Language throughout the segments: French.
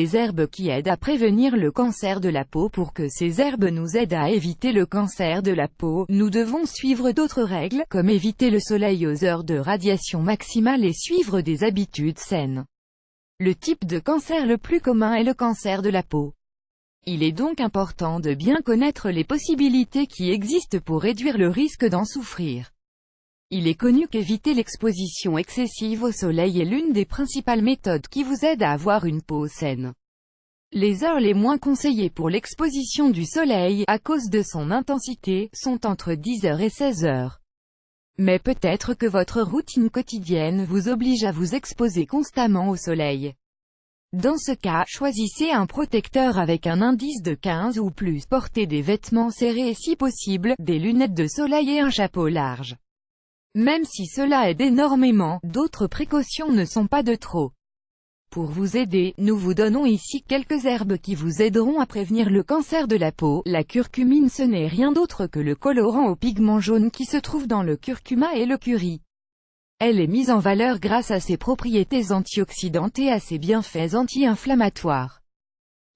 des herbes qui aident à prévenir le cancer de la peau. Pour que ces herbes nous aident à éviter le cancer de la peau, nous devons suivre d'autres règles, comme éviter le soleil aux heures de radiation maximale et suivre des habitudes saines. Le type de cancer le plus commun est le cancer de la peau. Il est donc important de bien connaître les possibilités qui existent pour réduire le risque d'en souffrir. Il est connu qu'éviter l'exposition excessive au soleil est l'une des principales méthodes qui vous aide à avoir une peau saine. Les heures les moins conseillées pour l'exposition du soleil, à cause de son intensité, sont entre 10 heures et 16 heures. Mais peut-être que votre routine quotidienne vous oblige à vous exposer constamment au soleil. Dans ce cas, choisissez un protecteur avec un indice de 15 ou plus. Portez des vêtements serrés et si possible, des lunettes de soleil et un chapeau large. Même si cela aide énormément, d'autres précautions ne sont pas de trop. Pour vous aider, nous vous donnons ici quelques herbes qui vous aideront à prévenir le cancer de la peau. La curcumine, ce n'est rien d'autre que le colorant au pigment jaune qui se trouve dans le curcuma et le curry. Elle est mise en valeur grâce à ses propriétés antioxydantes et à ses bienfaits anti-inflammatoires.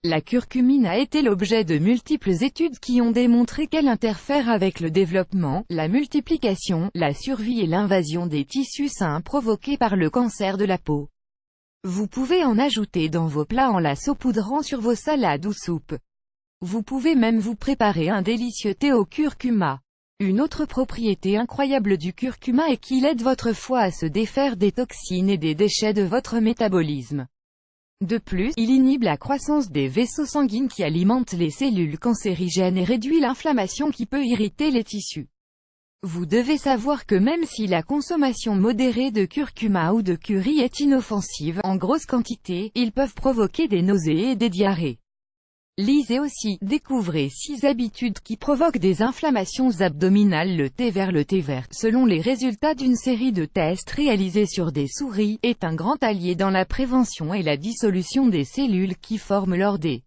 La curcumine a été l'objet de multiples études qui ont démontré qu'elle interfère avec le développement, la multiplication, la survie et l'invasion des tissus sains provoqués par le cancer de la peau. Vous pouvez en ajouter dans vos plats en la saupoudrant sur vos salades ou soupes. Vous pouvez même vous préparer un délicieux thé au curcuma. Une autre propriété incroyable du curcuma est qu'il aide votre foie à se défaire des toxines et des déchets de votre métabolisme. De plus, il inhibe la croissance des vaisseaux sanguins qui alimentent les cellules cancérigènes et réduit l'inflammation qui peut irriter les tissus. Vous devez savoir que même si la consommation modérée de curcuma ou de curry est inoffensive, en grosse quantité, ils peuvent provoquer des nausées et des diarrhées. Lisez aussi, découvrez 6 habitudes qui provoquent des inflammations abdominales. Le thé vert, selon les résultats d'une série de tests réalisés sur des souris, est un grand allié dans la prévention et la dissolution des cellules qui forment lors des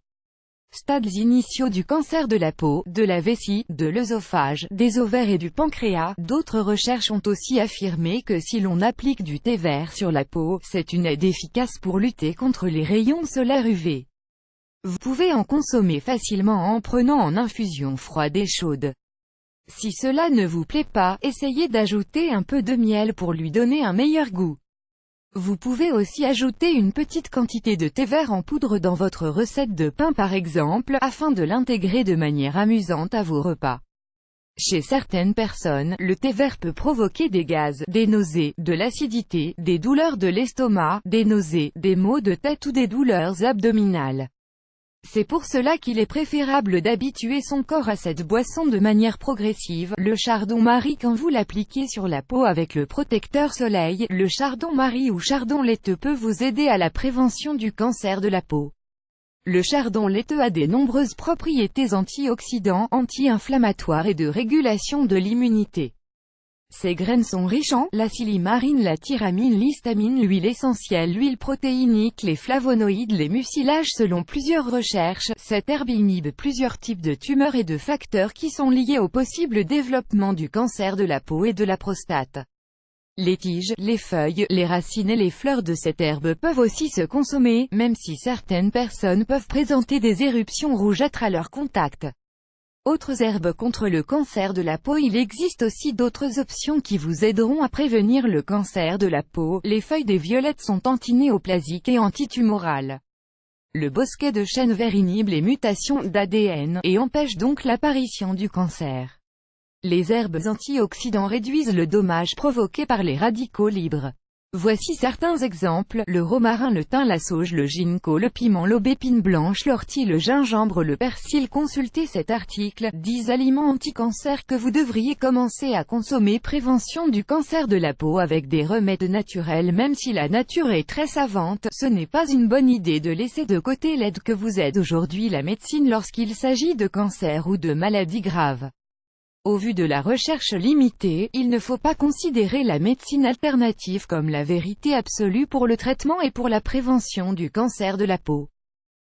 stades initiaux du cancer de la peau, de la vessie, de l'œsophage, des ovaires et du pancréas. D'autres recherches ont aussi affirmé que si l'on applique du thé vert sur la peau, c'est une aide efficace pour lutter contre les rayons solaires UV. Vous pouvez en consommer facilement en prenant en infusion froide et chaude. Si cela ne vous plaît pas, essayez d'ajouter un peu de miel pour lui donner un meilleur goût. Vous pouvez aussi ajouter une petite quantité de thé vert en poudre dans votre recette de pain par exemple, afin de l'intégrer de manière amusante à vos repas. Chez certaines personnes, le thé vert peut provoquer des gaz, des nausées, de l'acidité, des douleurs de l'estomac, des nausées, des maux de tête ou des douleurs abdominales. C'est pour cela qu'il est préférable d'habituer son corps à cette boisson de manière progressive. Le chardon-marie, quand vous l'appliquez sur la peau avec le protecteur soleil, le chardon-marie ou chardon laiteux peut vous aider à la prévention du cancer de la peau. Le chardon laiteux a de nombreuses propriétés antioxydants, anti-inflammatoires et de régulation de l'immunité. Ces graines sont riches en la silimarine, la tyramine, l'histamine, l'huile essentielle, l'huile protéinique, les flavonoïdes, les mucilages. Selon plusieurs recherches, cette herbe inhibe plusieurs types de tumeurs et de facteurs qui sont liés au possible développement du cancer de la peau et de la prostate. Les tiges, les feuilles, les racines et les fleurs de cette herbe peuvent aussi se consommer, même si certaines personnes peuvent présenter des éruptions rougeâtres à leur contact. Autres herbes contre le cancer de la peau. Il existe aussi d'autres options qui vous aideront à prévenir le cancer de la peau. Les feuilles des violettes sont antinéoplasiques et antitumorales. Le bosquet de chêne vert inhibe les mutations d'ADN, et empêche donc l'apparition du cancer. Les herbes antioxydants réduisent le dommage provoqué par les radicaux libres. Voici certains exemples: le romarin, le thym, la sauge, le ginkgo, le piment, l'aubépine blanche, l'ortie, le gingembre, le persil. Consultez cet article, 10 aliments anti-cancer que vous devriez commencer à consommer. Prévention du cancer de la peau avec des remèdes naturels. Même si la nature est très savante, ce n'est pas une bonne idée de laisser de côté l'aide que vous aide aujourd'hui la médecine lorsqu'il s'agit de cancer ou de maladies graves. Au vu de la recherche limitée, il ne faut pas considérer la médecine alternative comme la vérité absolue pour le traitement et pour la prévention du cancer de la peau.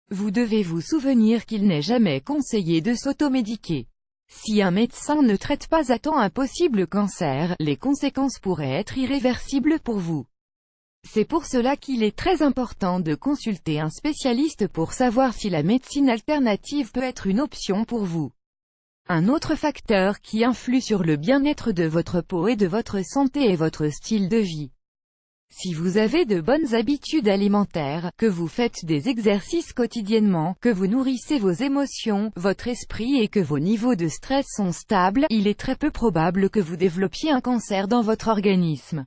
Vous devez vous souvenir qu'il n'est jamais conseillé de s'automédiquer. Si un médecin ne traite pas à temps un possible cancer, les conséquences pourraient être irréversibles pour vous. C'est pour cela qu'il est très important de consulter un spécialiste pour savoir si la médecine alternative peut être une option pour vous. Un autre facteur qui influe sur le bien-être de votre peau et de votre santé est votre style de vie. Si vous avez de bonnes habitudes alimentaires, que vous faites des exercices quotidiennement, que vous nourrissez vos émotions, votre esprit et que vos niveaux de stress sont stables, il est très peu probable que vous développiez un cancer dans votre organisme.